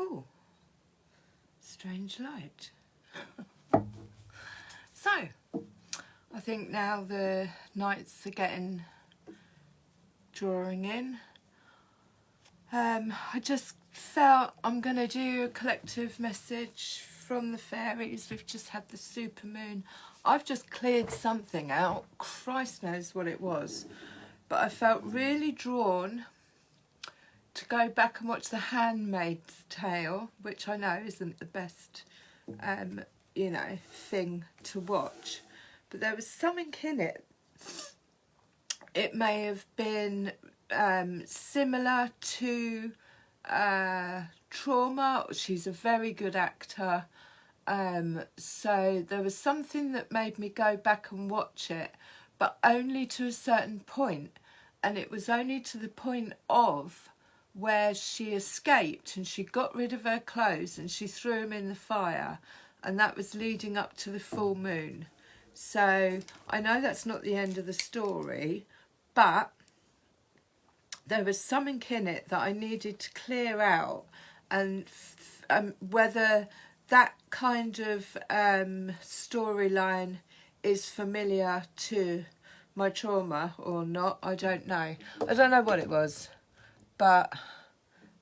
Oh, strange light. So, I think now the nights are drawing in. I just felt I'm going to do a collective message from the fairies. We've just had the supermoon. I've just cleared something out. Christ knows what it was. But I felt really drawn to go back and watch The Handmaid's Tale, which I know isn't the best, thing to watch. But there was something in it. It may have been similar to Trauma. She's a very good actor. So there was something that made me go back and watch it, but only to a certain point. And it was only to the point of where she escaped and she got rid of her clothes and she threw them in the fire. And that was leading up to the full moon. So I know that's not the end of the story, but there was something in it that I needed to clear out, and whether that kind of storyline is familiar to my trauma or not, I don't know. I don't know what it was, but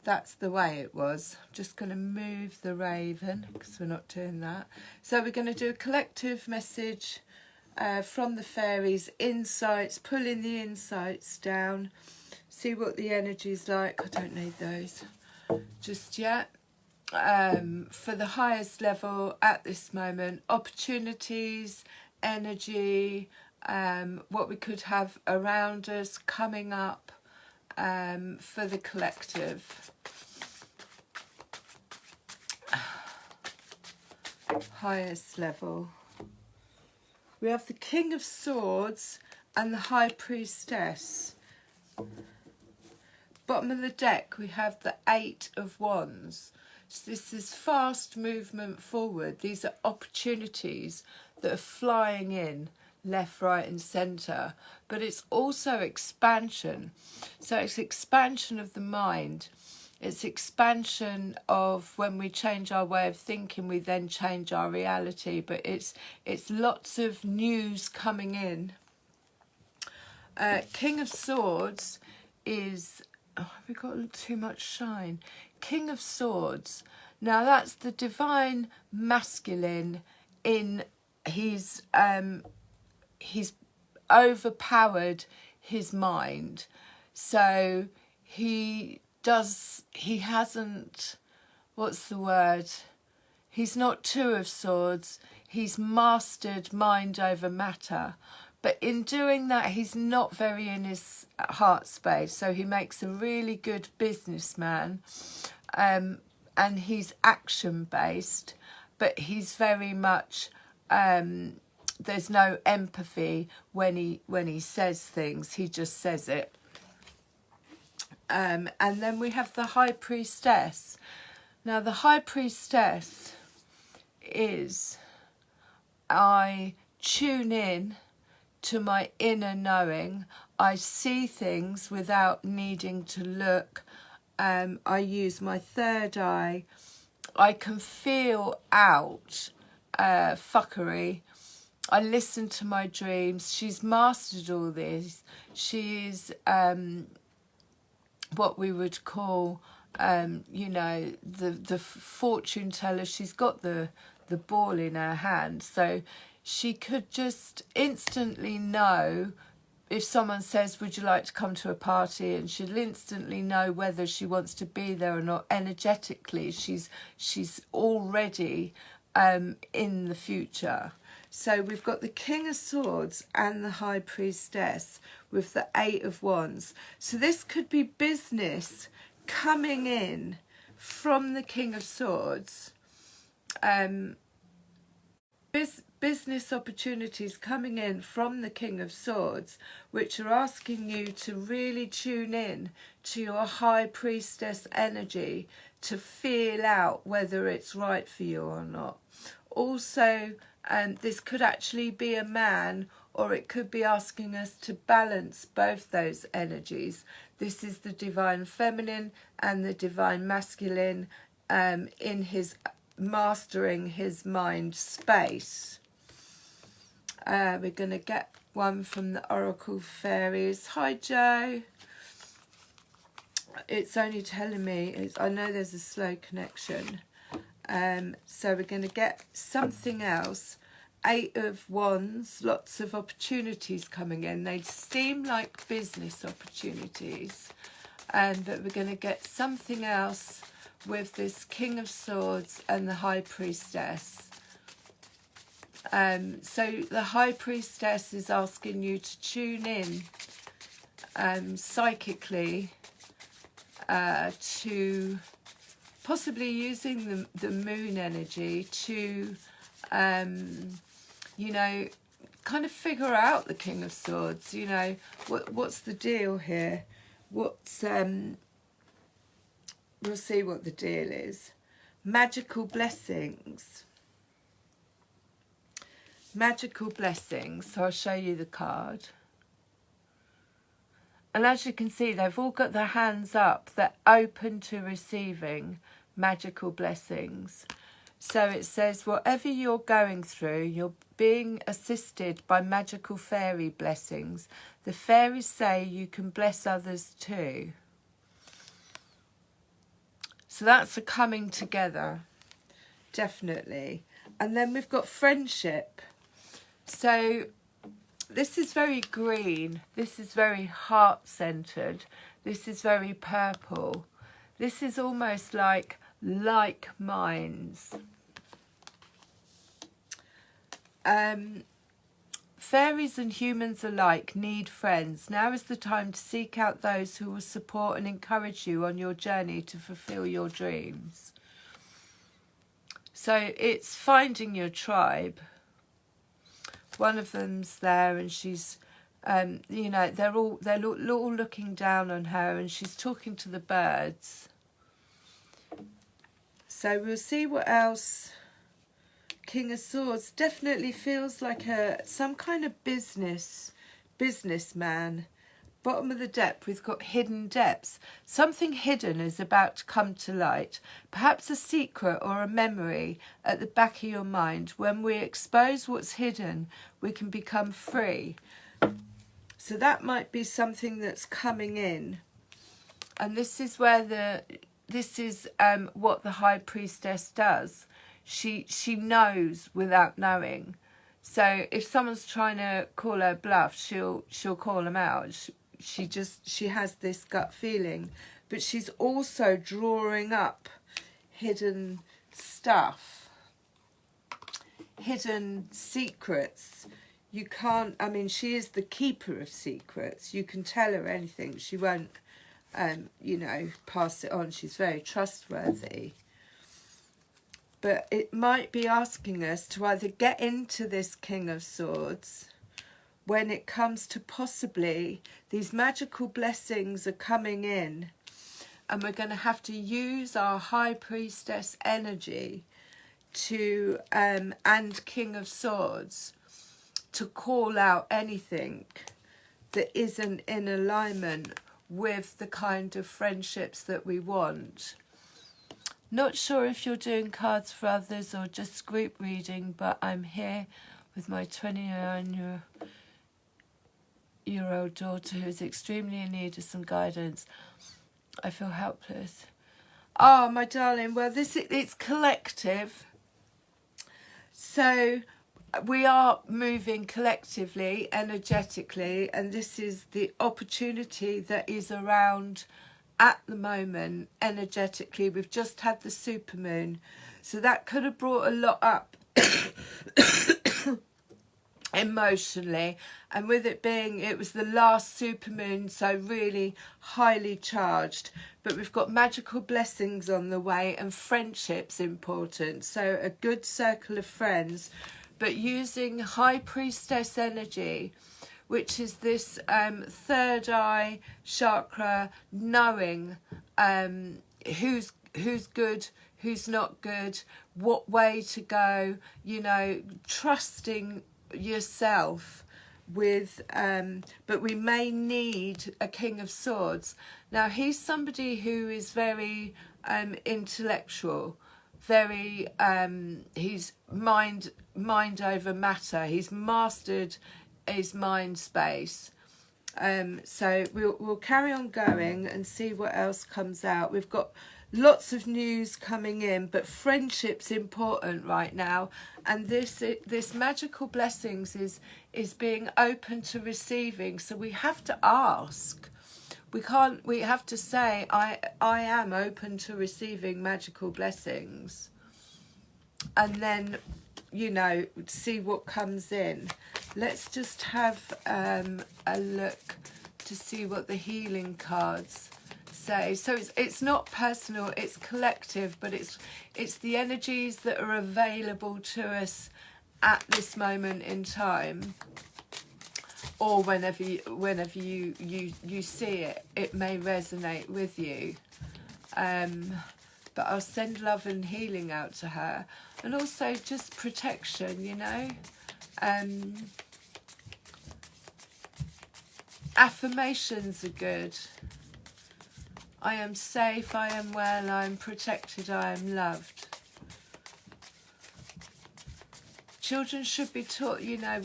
that's the way it was. I'm just going to move the raven because we're not doing that. So we're going to do a collective message from the fairies, insights, pulling the insights down, see what the energy's like. I don't need those just yet. For the highest level at this moment, opportunities, energy, what we could have around us coming up for the collective. Highest level. We have the King of Swords and the High Priestess. Bottom of the deck we have the Eight of Wands. So this is fast movement forward. These are opportunities that are flying in left, right and centre. But it's also expansion. So it's expansion of the mind. It's expansion of when we change our way of thinking, we then change our reality. But it's lots of news coming in. King of Swords is... Oh, have we got too much shine? King of Swords. Now that's the divine masculine in he's overpowered his mind. So he hasn't, what's the word? He's not Two of Swords. He's mastered mind over matter. But in doing that, he's not very in his heart space. So he makes a really good businessman. And he's action-based. But he's very much... there's no empathy when he says things. He just says it. And then we have the High Priestess. Now, the High Priestess is... I tune in to my inner knowing. I see things without needing to look. I use my third eye. I can feel out fuckery. I listen to my dreams. She's mastered all this. She's what we would call, the fortune teller. She's got the ball in her hand. So she could just instantly know if someone says, would you like to come to a party? And she'll instantly know whether she wants to be there or not. Energetically, she's already in the future. So we've got the King of Swords and the High Priestess with the Eight of Wands. So this could be business coming in from the King of Swords. Business opportunities coming in from the King of Swords, which are asking you to really tune in to your High Priestess energy to feel out whether it's right for you or not. Also, this could actually be a man, or it could be asking us to balance both those energies. This is the divine feminine and the divine masculine in his mastering his mind space. We're going to get one from the Oracle Fairies. Hi Joe. It's only telling me, I know there's a slow connection. So we're going to get something else. 8 of Wands, lots of opportunities coming in. They seem like business opportunities. But we're going to get something else with this King of Swords and the High Priestess. So the High Priestess is asking you to tune in psychically to possibly using the moon energy to, you know, kind of figure out the King of Swords. You know, what's the deal here? What's we'll see what the deal is. Magical blessings. Magical blessings. So I'll show you the card. And as you can see, they've all got their hands up. They're open to receiving magical blessings. So it says, whatever you're going through, you're being assisted by magical fairy blessings. The fairies say you can bless others too. So that's a coming together, definitely. And then we've got friendship. So this is very green. This is very heart-centered. This is very purple. This is almost like minds. Fairies and humans alike need friends. Now is the time to seek out those who will support and encourage you on your journey to fulfill your dreams. So it's finding your tribe. One of them's there, and she's, you know, they're all looking down on her, and she's talking to the birds. So we'll see what else. King of Swords definitely feels like some kind of businessman. Bottom of the deck, we've got hidden depths. Something hidden is about to come to light. Perhaps a secret or a memory at the back of your mind. When we expose what's hidden, we can become free. So that might be something that's coming in. And this is where what the High Priestess does. She knows without knowing. So if someone's trying to call her bluff, she'll call them out. She has this gut feeling, but she's also drawing up hidden stuff, hidden secrets. You can't, I mean, she is the keeper of secrets. You can tell her anything. She won't, you know, pass it on. She's very trustworthy. But it might be asking us to either get into this King of Swords when it comes to possibly these magical blessings are coming in, and we're going to have to use our High Priestess energy to and King of Swords to call out anything that isn't in alignment with the kind of friendships that we want. Not sure if you're doing cards for others or just group reading, but I'm here with my 29-year-old daughter who is extremely in need of some guidance. I feel helpless. Oh, my darling, well, it's collective. So we are moving collectively, energetically, and this is the opportunity that is around at the moment, energetically. We've just had the supermoon, so that could have brought a lot up emotionally, and with it was the last supermoon, so really highly charged. But we've got magical blessings on the way, and friendship's important, so a good circle of friends, but using High Priestess energy, which is this third eye chakra, knowing who's good, who's not good, what way to go, you know, trusting yourself with, but we may need a King of Swords. Now, he's somebody who is very intellectual, very he's mind over matter. He's mastered his mind space. So we'll carry on going and see what else comes out. We've got lots of news coming in, but friendship's important right now, and this magical blessings is being open to receiving. So we have to ask. We have to say, I am open to receiving magical blessings, and then, you know, see what comes in. Let's just have a look to see what the healing cards say. So it's not personal, it's collective, but it's the energies that are available to us at this moment in time, or whenever you see it, it may resonate with you. But I'll send love and healing out to her, and also just protection, you know. Affirmations are good. I am safe, I am well, I am protected, I am loved. Children should be taught, you know,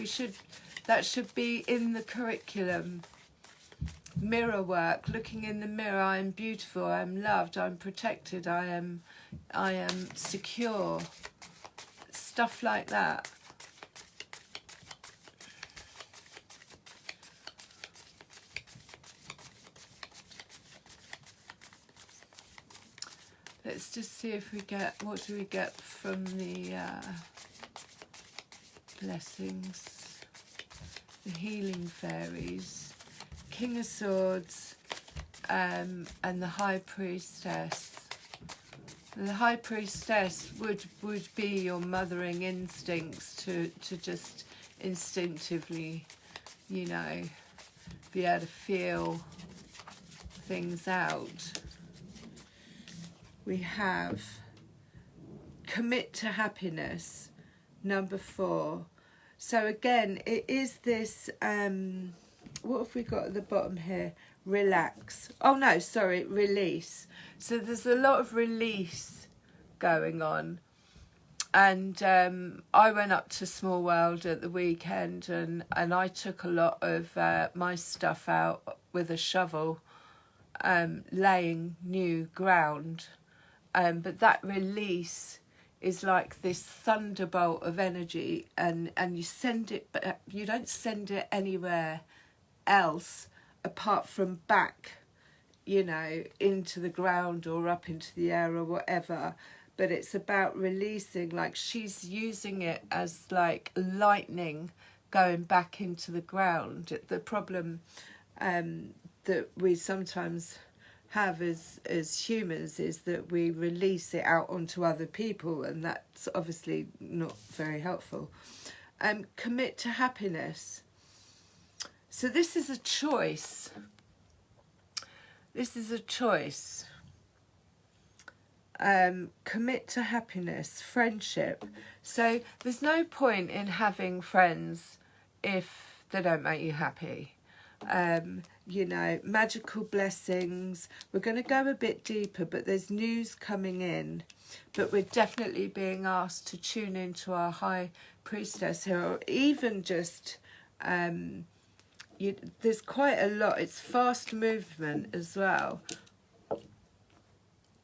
that should be in the curriculum. Mirror work, looking in the mirror, I am beautiful, I am loved, I am protected, I am secure. Stuff like that. Let's just see if we get, what do we get from the blessings, the healing fairies, King of Swords, and the High Priestess. The High Priestess would be your mothering instincts to just instinctively, you know, be able to feel things out. We have commit to happiness, number 4. So again, it is this, what have we got at the bottom here? Relax. Oh no, sorry, release. So there's a lot of release going on. And I went up to Small World at the weekend, and I took a lot of my stuff out with a shovel, laying new ground. But that release is like this thunderbolt of energy, and you send it, but you don't send it anywhere else apart from back, you know, into the ground or up into the air or whatever. But it's about releasing, like she's using it as like lightning going back into the ground. The problem that we sometimes have as humans is that we release it out onto other people, and that's obviously not very helpful. Commit to happiness. So this is a choice. This is a choice. Commit to happiness, friendship. So there's no point in having friends if they don't make you happy. You know, magical blessings. We're going to go a bit deeper, but there's news coming in. But we're definitely being asked to tune into our High Priestess here, or even just, there's quite a lot. It's fast movement as well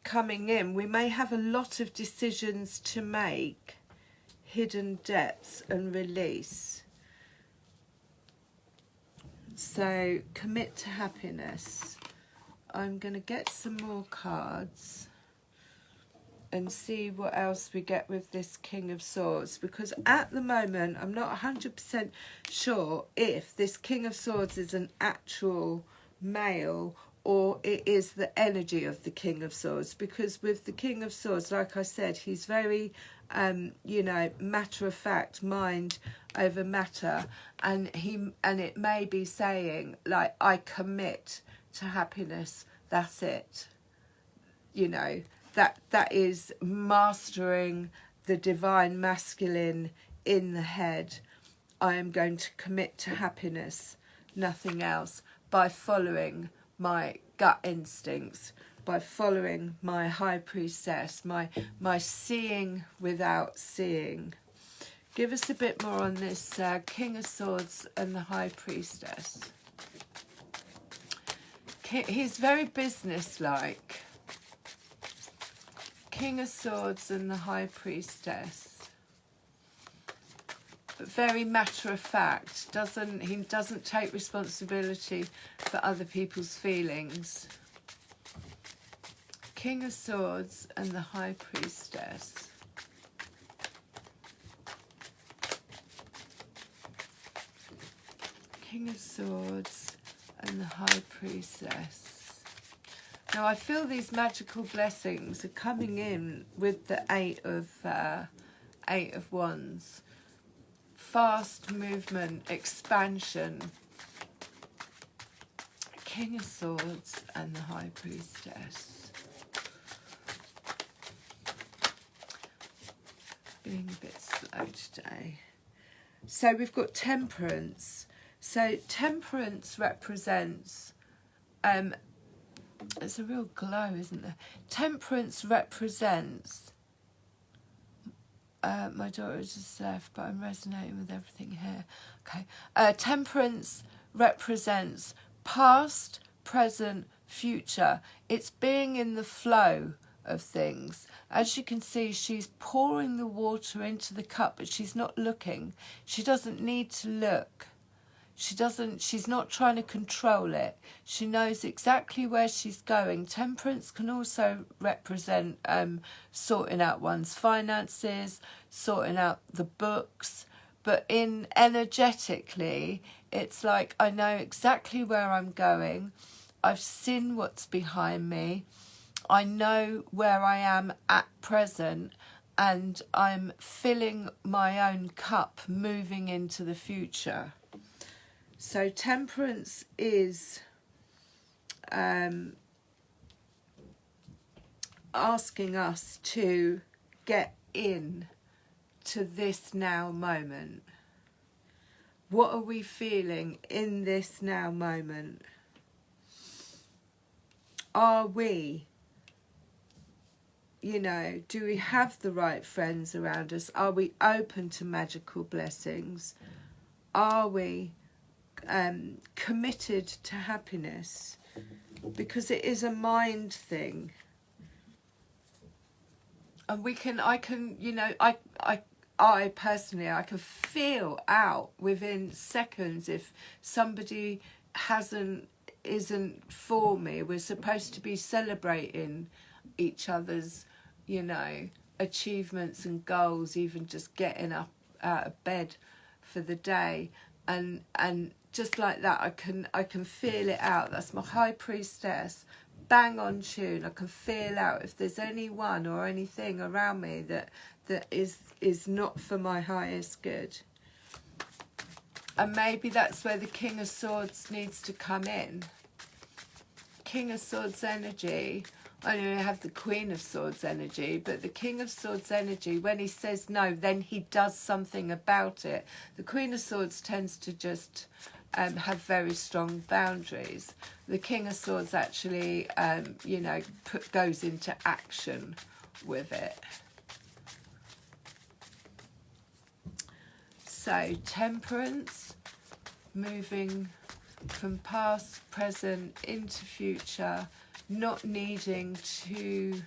coming in. We may have a lot of decisions to make. Hidden depths and release. So commit to happiness. I'm going to get some more cards and see what else we get with this King of Swords, because at the moment I'm not 100% sure if this King of Swords is an actual male or it is the energy of the King of Swords. Because with the King of Swords, like I said, he's very you know, matter of fact, mind over matter, and it may be saying like, I commit to happiness, that's it. You know, that is mastering the divine masculine in the head. I am going to commit to happiness, nothing else, by following my gut instincts, by following my high priestess, my seeing without seeing. Give us a bit more on this King of Swords and the High Priestess. He's very businesslike. King of Swords and the High Priestess. But very matter of fact. He doesn't take responsibility for other people's feelings. King of Swords and the High Priestess. King of Swords and the High Priestess. Now I feel these magical blessings are coming in with the Eight of Wands. Fast movement, expansion. King of Swords and the High Priestess. Being a bit slow today. So we've got Temperance. So Temperance represents, there's a real glow, isn't there? Temperance represents, my daughter has just left, but I'm resonating with everything here. Okay. Temperance represents past, present, future. It's being in the flow of things. As you can see, she's pouring the water into the cup, but she's not looking. She doesn't need to look. She's not trying to control it. She knows exactly where she's going. Temperance can also represent sorting out one's finances, sorting out the books. But energetically, it's like, I know exactly where I'm going. I've seen what's behind me. I know where I am at present. And I'm filling my own cup, moving into the future. So Temperance is asking us to get in to this now moment. What are we feeling in this now moment? Are we, do we have the right friends around us? Are we open to magical blessings? Are we committed to happiness? Because it is a mind thing, and I personally, I can feel out within seconds if somebody isn't for me. We're supposed to be celebrating each other's achievements and goals, even just getting up out of bed for the day, and just like that, I can feel it out. That's my High Priestess, bang on tune. I can feel out if there's anyone or anything around me that is not for my highest good. And maybe that's where the King of Swords needs to come in. King of Swords energy. I know we have the Queen of Swords energy, but the King of Swords energy, when he says no, then he does something about it. The Queen of Swords tends to just have very strong boundaries. The King of Swords actually, goes into action with it. So Temperance, moving from past, present, into future, not needing to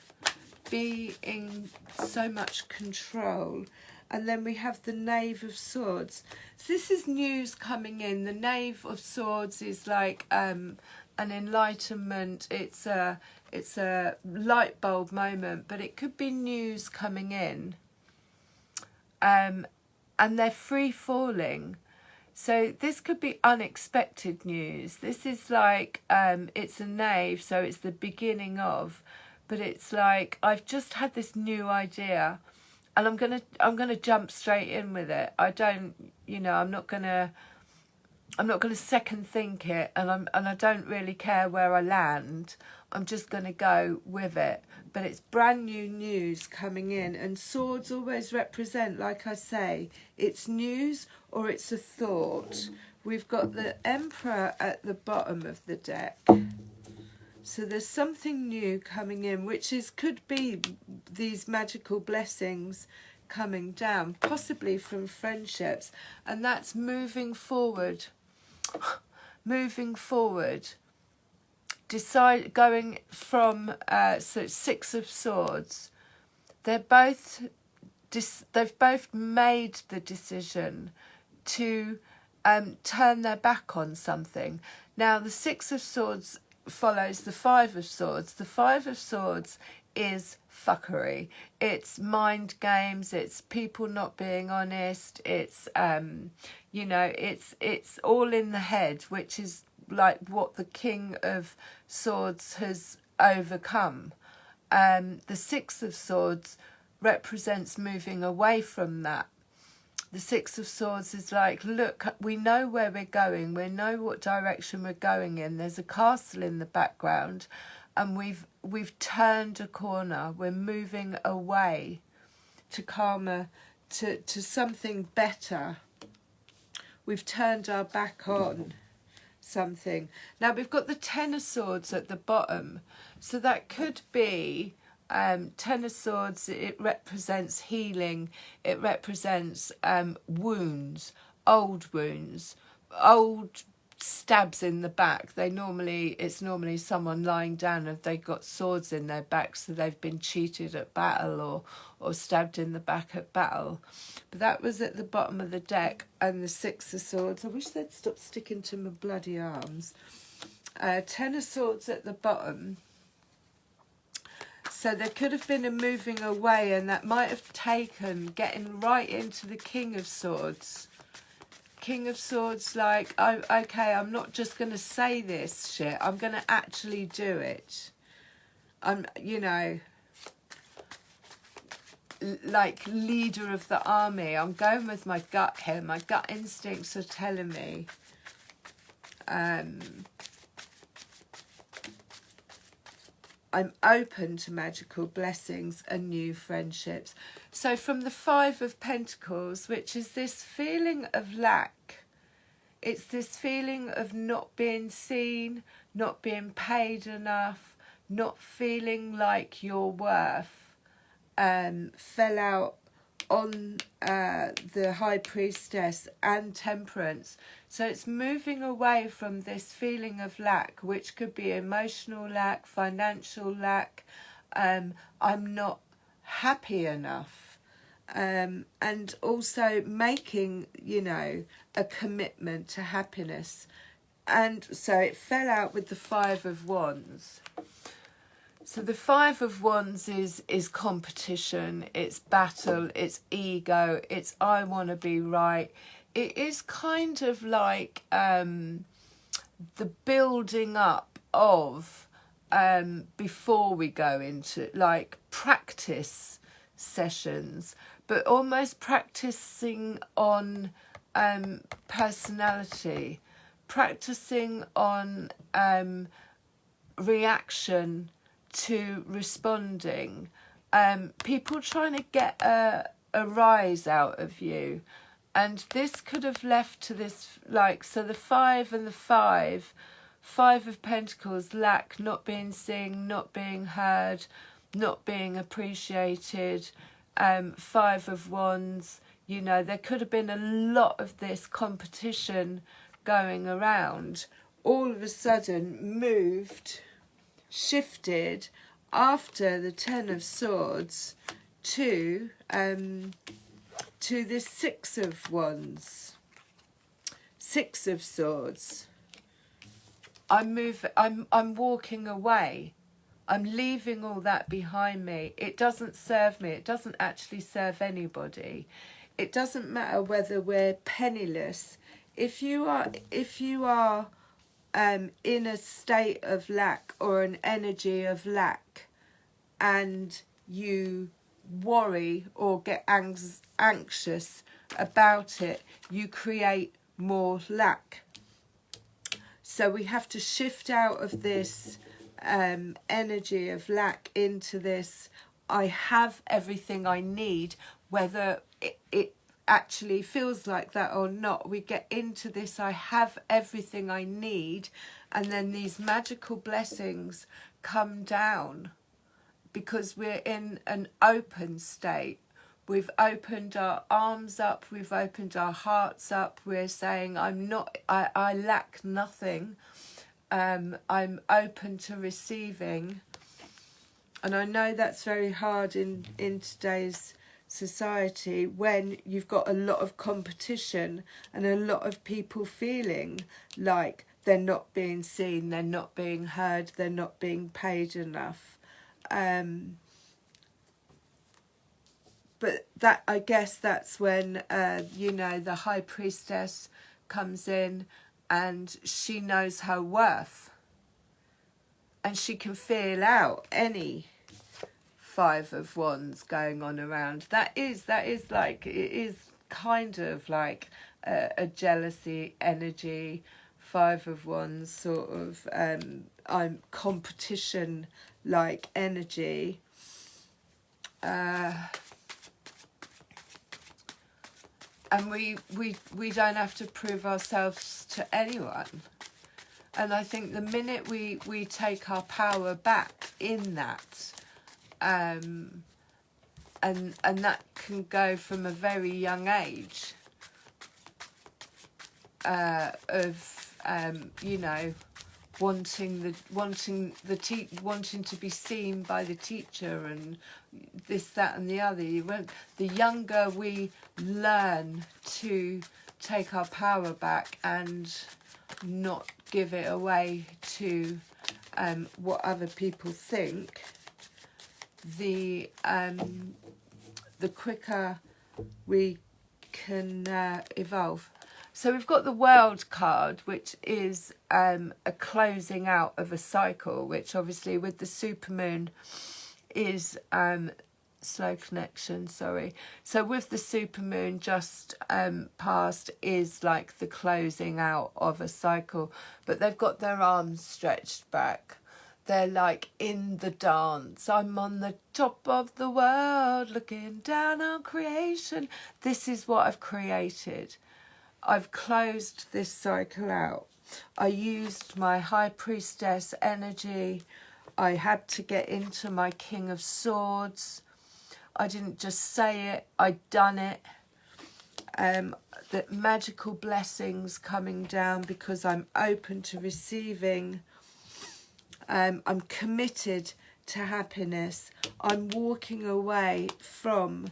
be in so much control. And then we have the Knave of Swords. So this is news coming in. The Knave of Swords is like an enlightenment. It's a light bulb moment, but it could be news coming in. And they're free falling. So this could be unexpected news. This is like, it's a knave, so it's the beginning of, but it's like, I've just had this new idea and I'm gonna jump straight in with it. I don't, I'm not gonna second think it, and I don't really care where I land. I'm just gonna go with it. But it's brand new news coming in, and swords always represent, like I say, it's news or it's a thought. We've got the Emperor at the bottom of the deck. So there's something new coming in, which could be these magical blessings coming down, possibly from friendships, and that's moving forward. Moving forward, going from so Six of Swords. They've both made the decision to turn their back on something. Now the Six of Swords follows the Five of Swords. The Five of Swords is fuckery. It's mind games. It's people not being honest. It's you know, it's all in the head, which is like what the King of Swords has overcome. The Six of Swords represents moving away from that. The Six of Swords is like, look, we know where we're going. We know what direction we're going in. There's a castle in the background, and we've turned a corner. We're moving away to karma, to something better. We've turned our back on something. Now we've got the Ten of Swords at the bottom, so that could be Ten of Swords. It represents healing. It represents wounds, old stabs in the back. It's normally someone lying down and they've got swords in their back, so they've been cheated at battle or stabbed in the back at battle. But that was at the bottom of the deck. And the Six of Swords, I wish they'd stop sticking to my bloody arms. Ten of Swords at the bottom. So there could have been a moving away, and that might have taken getting right into the King of Swords. King of Swords, like, okay, I'm not just going to say this shit. I'm going to actually do it. You know, like leader of the army. I'm going with my gut here. My gut instincts are telling me. I'm open to magical blessings and new friendships. So from the Five of Pentacles, which is this feeling of lack, it's this feeling of not being seen, not being paid enough, not feeling like your worth, fell out on the High Priestess and Temperance. So it's moving away from this feeling of lack, which could be emotional lack, financial lack. I'm not happy enough. And also making, you know, a commitment to happiness. And so it fell out with the Five of Wands. So the Five of Wands is competition, it's battle, it's ego, it's I want to be right. It is kind of like the building up of before we go into like practice sessions, but almost practicing on personality, practicing on reaction to responding, people trying to get a rise out of you. And this could have left to this, like, so the Five and the Five of Pentacles, lack, not being seen, not being heard, not being appreciated. Five of Wands, you know, there could have been a lot of this competition going around. All of a sudden shifted after the Ten of Swords to this Six of Wands, Six of Swords. I'm walking away. I'm leaving all that behind me. It doesn't serve me. It doesn't actually serve anybody. It doesn't matter whether we're penniless. If you are in a state of lack or an energy of lack, and you worry or get anxious about it, you create more lack. So we have to shift out of this energy of lack into this I have everything I need, whether it actually feels like that or not. We get into this I have everything I need, and then these magical blessings come down because we're in an open state. We've opened our arms up, we've opened our hearts up. We're saying, I lack nothing. I'm open to receiving. And I know that's very hard in today's society when you've got a lot of competition and a lot of people feeling like they're not being seen, they're not being heard, they're not being paid enough. But that, I guess that's when, you know, the high priestess comes in and she knows her worth. And she can feel out any Five of Wands going on around. That is like, it is kind of like a jealousy energy. Five of Wands sort of I'm competition like energy. And we don't have to prove ourselves to anyone. And I think the minute we take our power back in that, and that can go from a very young age, of you know, wanting to be seen by the teacher and this, that and the other. The younger we learn to take our power back and not give it away to what other people think, the quicker we can evolve. So we've got the World card, which is a closing out of a cycle, which obviously with the supermoon is slow connection, sorry. So with the supermoon just past is like the closing out of a cycle, but they've got their arms stretched back. They're like in the dance. I'm on the top of the world looking down on creation. This is what I've created. I've closed this cycle out. I used my high priestess energy. I had to get into my King of Swords. I didn't just say it, I'd done it. The magical blessings coming down because I'm open to receiving. I'm committed to happiness. I'm walking away from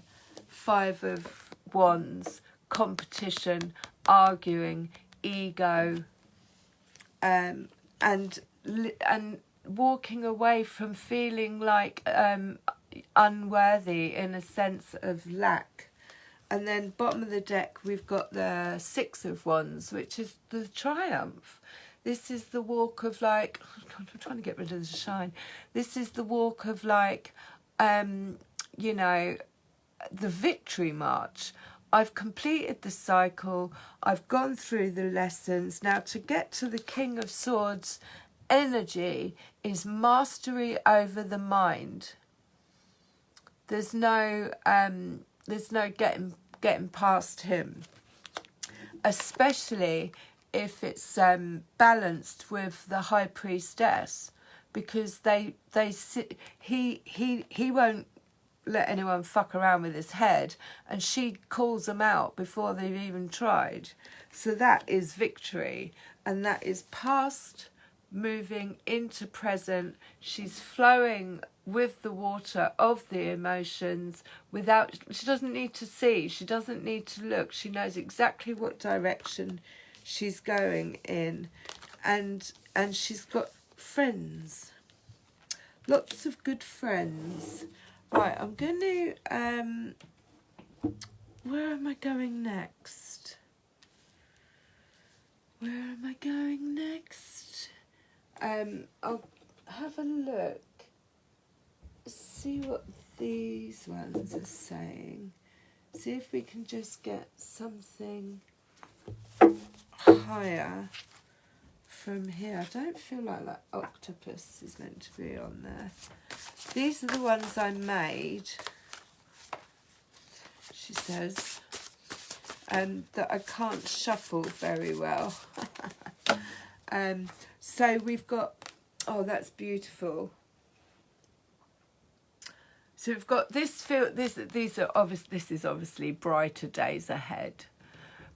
Five of Wands, competition, arguing, ego, and walking away from feeling like unworthy in a sense of lack. And then bottom of the deck we've got the Six of Wands, which is the triumph. This is the walk of like, I'm trying to get rid of the shine. This is the walk of like, you know, the victory march. I've completed the cycle. I've gone through the lessons. Now to get to the King of Swords energy is mastery over the mind. There's no getting past him, especially if it's balanced with the High Priestess, because he won't let anyone fuck around with his head, and she calls them out before they've even tried. So that is victory, and that is past moving into present. She's flowing with the water of the emotions without, she doesn't need to see, she doesn't need to look, she knows exactly what direction she's going in, and she's got friends, lots of good friends. Right, I'm going to where am I going next? Where am I going next? I'll have a look, see what these ones are saying, see if we can just get something higher from here. I don't feel like that octopus is meant to be on there. These are the ones I made, she says, that I can't shuffle very well. So we've got, oh, that's beautiful. So we've got this these are obvious. This is obviously brighter days ahead,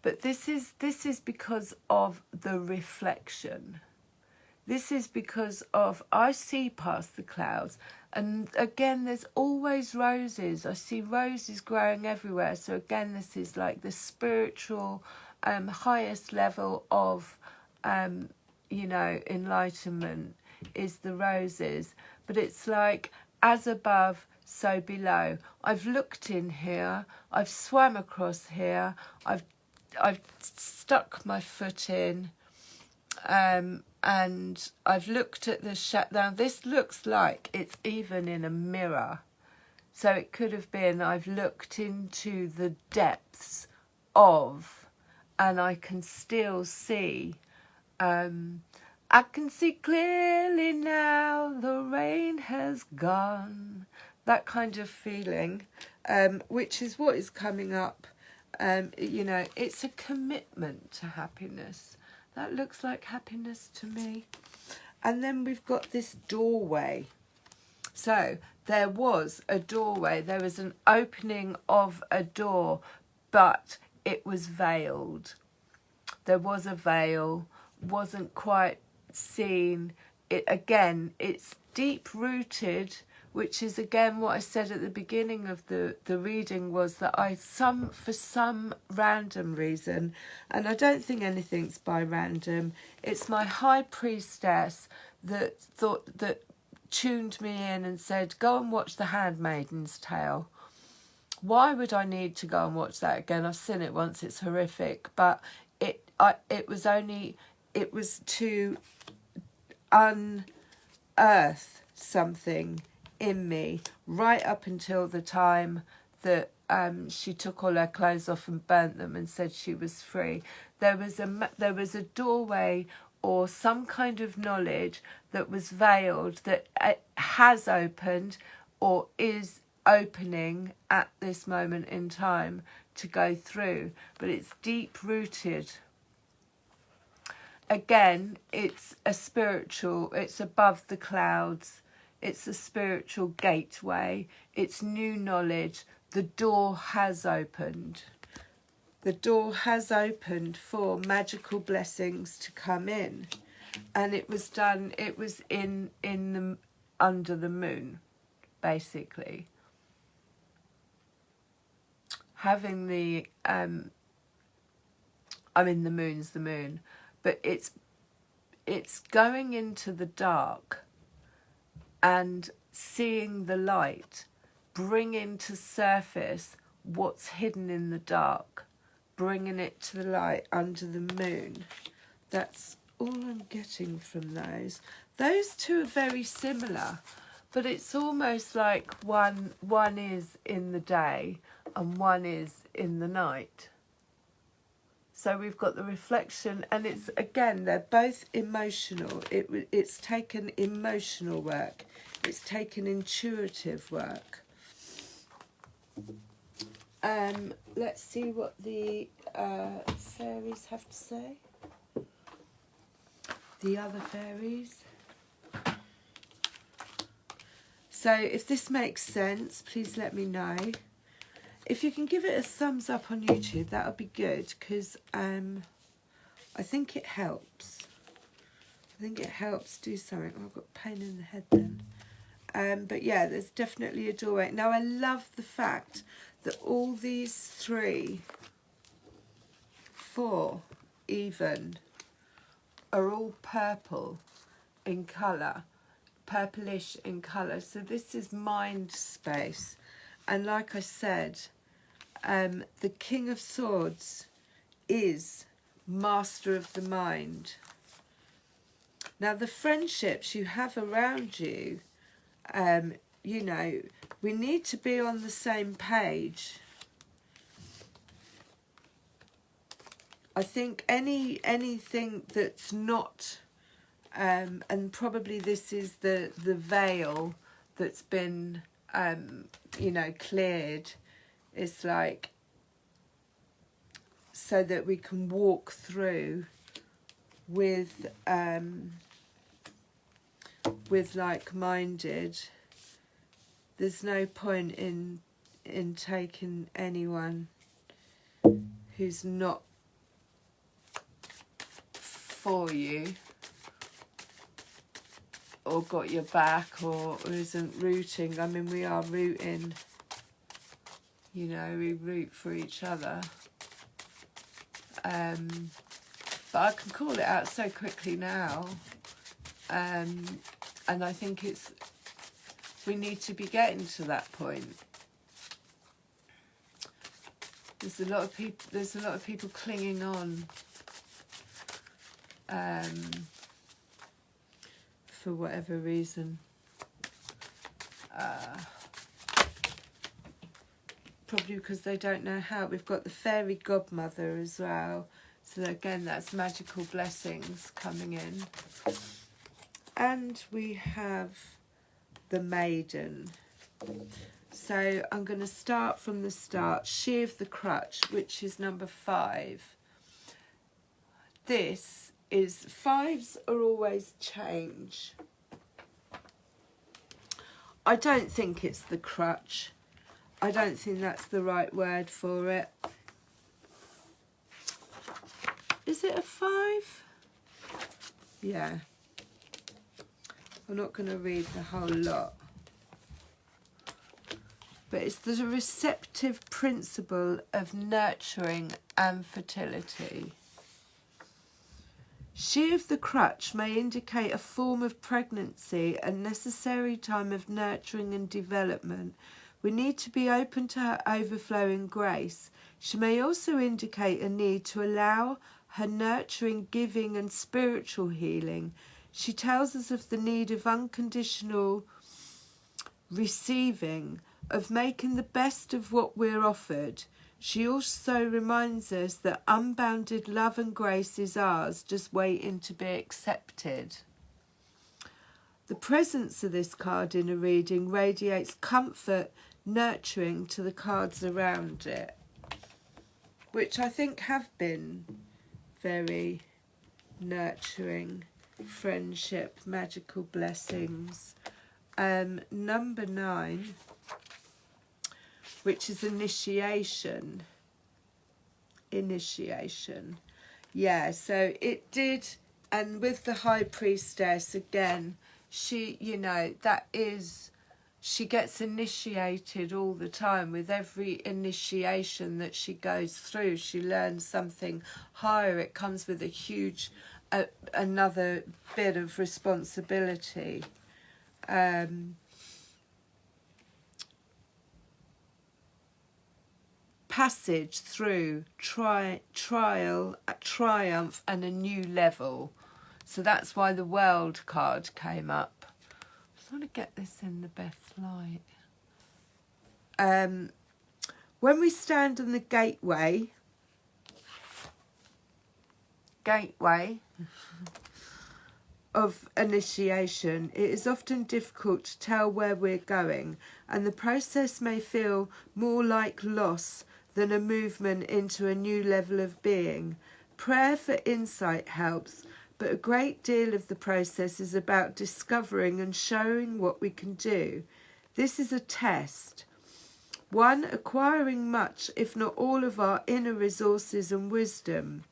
but this is because of the reflection. This is because of, I see past the clouds, and again there's always roses. I see roses growing everywhere. So again, this is like the spiritual highest level of you know, enlightenment is the roses. But it's like, as above, so below. I've looked in here, I've swam across here, I've stuck my foot in, and I've looked at the shadow. Now this looks like it's even in a mirror, so it could have been I've looked into the depths of, and I can still see, I can see clearly now, the rain has gone. That kind of feeling, which is what is coming up. You know, it's a commitment to happiness. That looks like happiness to me. And then we've got this doorway. So there was a doorway. There was an opening of a door, but it was veiled. There was a veil, wasn't quite seen. It again, it's deep rooted, which is again what I said at the beginning of the reading, was that for some random reason, and I don't think anything's by random, it's my high priestess that tuned me in and said, go and watch The Handmaid's Tale. Why would I need to go and watch that again? I've seen it once, it's horrific, but it was to unearth something in me right up until the time that she took all her clothes off and burnt them and said she was free. There was a doorway or some kind of knowledge that was veiled that has opened or is opening at this moment in time to go through, but it's deep rooted. Again, it's a spiritual, it's above the clouds, it's a spiritual gateway, it's new knowledge. The door has opened. The door has opened for magical blessings to come in. And it was done, it was in the under the moon, basically. Having the I mean, the moon's the moon, but it's going into the dark and seeing the light bring into surface what's hidden in the dark, bringing it to the light under the moon. That's all I'm getting from those. Those two are very similar, but it's almost like one is in the day and one is in the night. So we've got the reflection, and it's, again, they're both emotional. It's taken emotional work. It's taken intuitive work. Let's see what the fairies have to say. The other fairies. So if this makes sense, please let me know. If you can give it a thumbs up on YouTube, that would be good, because I think it helps. I think it helps do something. Oh, I've got pain in the head then. But yeah, there's definitely a doorway. Now, I love the fact that all these 4 even, are all purple in colour, purplish in colour. So this is mind space. And like I said, the King of Swords is master of the mind. Now, the friendships you have around you, you know, we need to be on the same page. I think anything that's not, and probably this is the veil that's been, you know, cleared. It's like, so that we can walk through with with like-minded, there's no point in taking anyone who's not for you or got your back or isn't rooting. I mean, we are rooting, you know, we root for each other. But I can call it out so quickly now. And I think we need to be getting to that point. There's a lot of people clinging on for whatever reason. Probably because they don't know how. We've got the fairy godmother as well. So again, that's magical blessings coming in. And we have the maiden. So I'm going to start from the start. Sheave the crutch, which is number 5. This is, 5s are always change. I don't think it's the crutch. I don't think that's the right word for it. Is it a 5? Yeah. I'm not going to read the whole lot. But it's the receptive principle of nurturing and fertility. Sheave the crutch may indicate a form of pregnancy, a necessary time of nurturing and development. We need to be open to her overflowing grace. She may also indicate a need to allow her nurturing, giving and spiritual healing. She tells us of the need of unconditional receiving, of making the best of what we're offered. She also reminds us that unbounded love and grace is ours, just waiting to be accepted. The presence of this card in a reading radiates comfort, nurturing to the cards around it, which I think have been very nurturing. Friendship, magical blessings. Number 9, which is initiation. Yeah, so it did, and with the high priestess again, she, you know, that is, she gets initiated all the time. With every initiation that she goes through, she learns something higher. It comes with a huge another bit of responsibility. Passage through trial, triumph and a new level. So that's why the world card came up. I just want to get this in the best light. When we stand on the gateway of initiation, it is often difficult to tell where we're going, and the process may feel more like loss than a movement into a new level of being. Prayer for insight helps, but a great deal of the process is about discovering and showing what we can do. This is a test. One, acquiring much, if not all, of our inner resources and wisdom.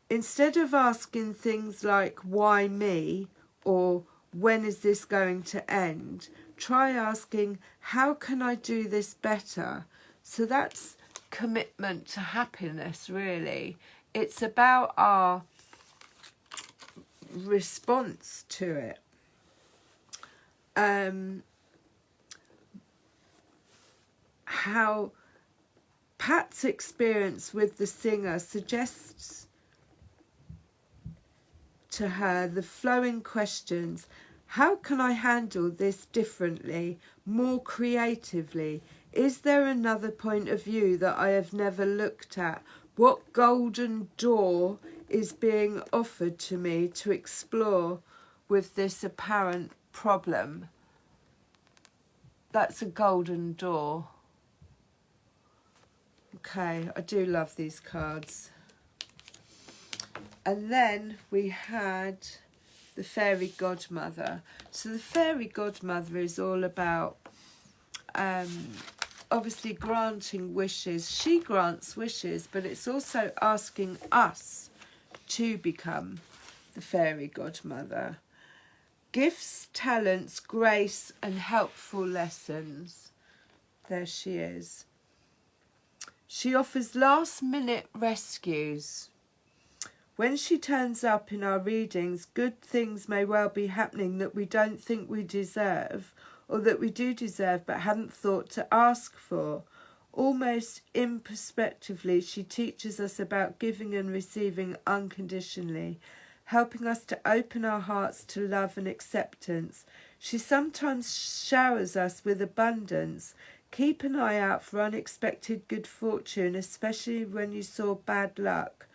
Instead of asking things like, why me? Or when is this going to end? Try asking, how can I do this better? So that's commitment to happiness, really. It's about our response to it. How Pat's experience with the singer suggests to her the flowing questions. How can I handle this differently, more creatively? Is there another point of view that I have never looked at? What golden door is being offered to me to explore with this apparent problem? That's a golden door. Okay, I do love these cards. And then we had the the fairy godmother. So the fairy godmother is all about obviously granting wishes. She grants wishes, but it's also asking us to become the fairy godmother. Gifts, talents, grace and helpful lessons. There she is. She offers last-minute rescues. When she turns up in our readings, good things may well be happening that we don't think we deserve, or that we do deserve but hadn't thought to ask for. Almost imperceptibly, she teaches us about giving and receiving unconditionally, helping us to open our hearts to love and acceptance. She sometimes showers us with abundance. Keep an eye out for unexpected good fortune, especially when you saw bad luck.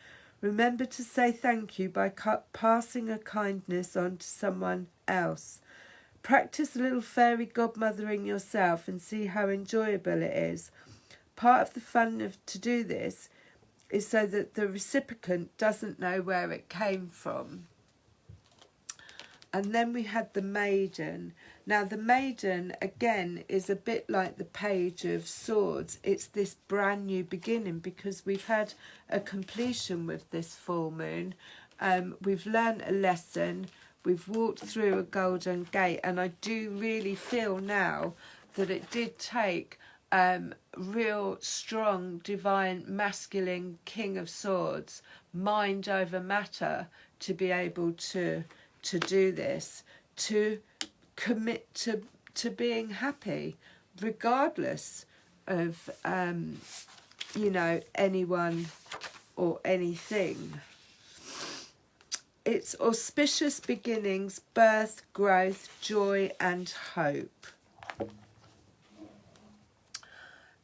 Remember to say thank you by passing a kindness on to someone else. Practice a little fairy godmothering yourself and see how enjoyable it is. Part of the fun to do this is so that the recipient doesn't know where it came from. And then we had the maiden. Now the maiden, again, is a bit like the Page of Swords. It's this brand new beginning because we've had a completion with this full moon. We've learned a lesson. We've walked through a golden gate. And I do really feel now that it did take real strong, divine, masculine King of Swords, mind over matter, to be able to do this, to commit to being happy, regardless of, you know, anyone or anything. It's auspicious beginnings, birth, growth, joy and hope.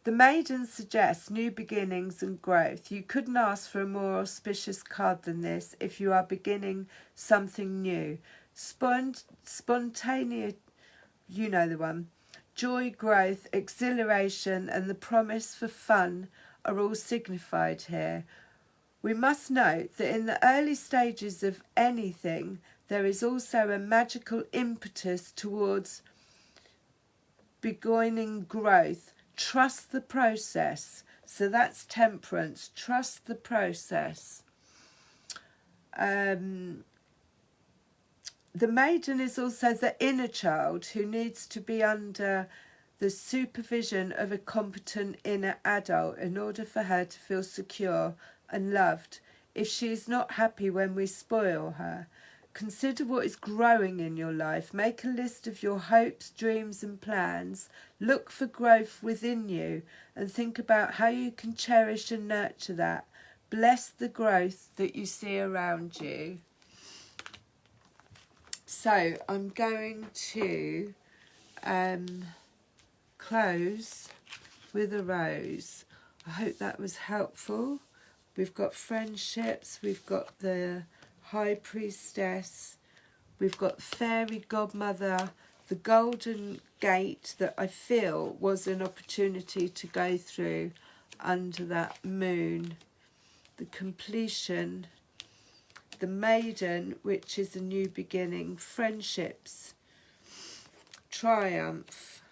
The maiden suggests new beginnings and growth. You couldn't ask for a more auspicious card than this if you are beginning something new. Spontaneous, you know the one. Joy, growth, exhilaration and the promise for fun are all signified here. We must note that in the early stages of anything, there is also a magical impetus towards beginning growth. Trust the process. So that's temperance. Trust the process. The maiden is also the inner child who needs to be under the supervision of a competent inner adult in order for her to feel secure and loved. If she is not happy when we spoil her, consider what is growing in your life. Make a list of your hopes, dreams and plans. Look for growth within you and think about how you can cherish and nurture that. Bless the growth that you see around you. So I'm going to close with a rose. I hope that was helpful. We've got friendships, we've got the High Priestess, we've got Fairy Godmother, the Golden Gate that I feel was an opportunity to go through under that moon, the completion, the Maiden, which is a new beginning, friendships, triumph.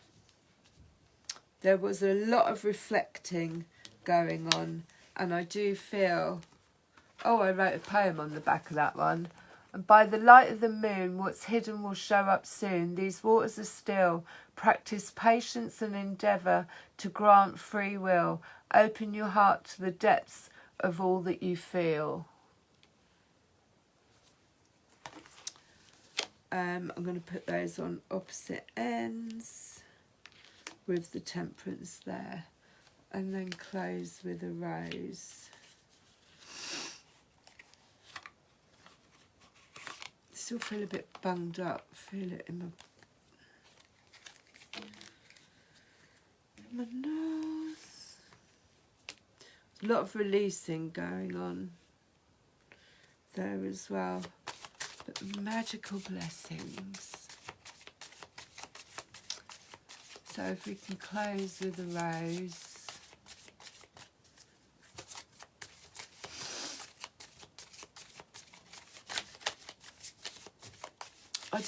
There was a lot of reflecting going on, and I do feel, oh, I wrote a poem on the back of that one. And by the light of the moon, what's hidden will show up soon. These waters are still. Practice patience and endeavour to grant free will. Open your heart to the depths of all that you feel. I'm going to put those on opposite ends with the temperance there, and then close with a rose. Still feel a bit bunged up, feel it in my nose. A lot of releasing going on there as well, but magical blessings. So if we can close with a rose.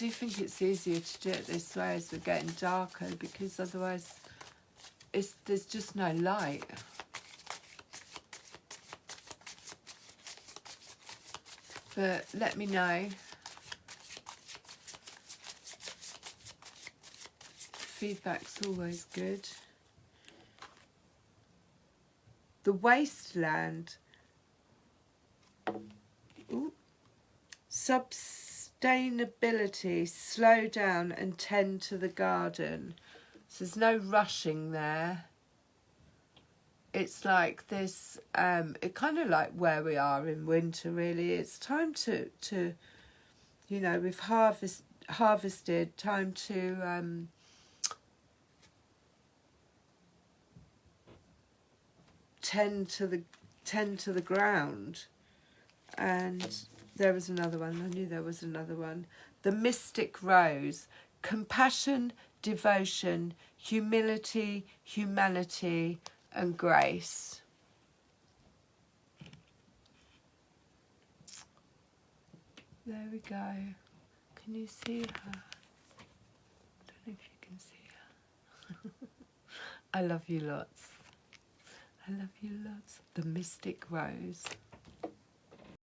do think it's easier to do it this way as we're getting darker, because otherwise there's just no light. But let me know. Feedback's always good. The wasteland. Ooh. Sustainability, slow down and tend to the garden. So there's no rushing there. It's like this, it kind of like where we are in winter, really. It's time to you know, we've harvested, time to tend to the ground. And there was another one. I knew there was another one. The mystic rose. Compassion, devotion, humility, humanity, and grace. There we go. Can you see her? I don't know if you can see her. I love you lots. I love you lots. The mystic rose.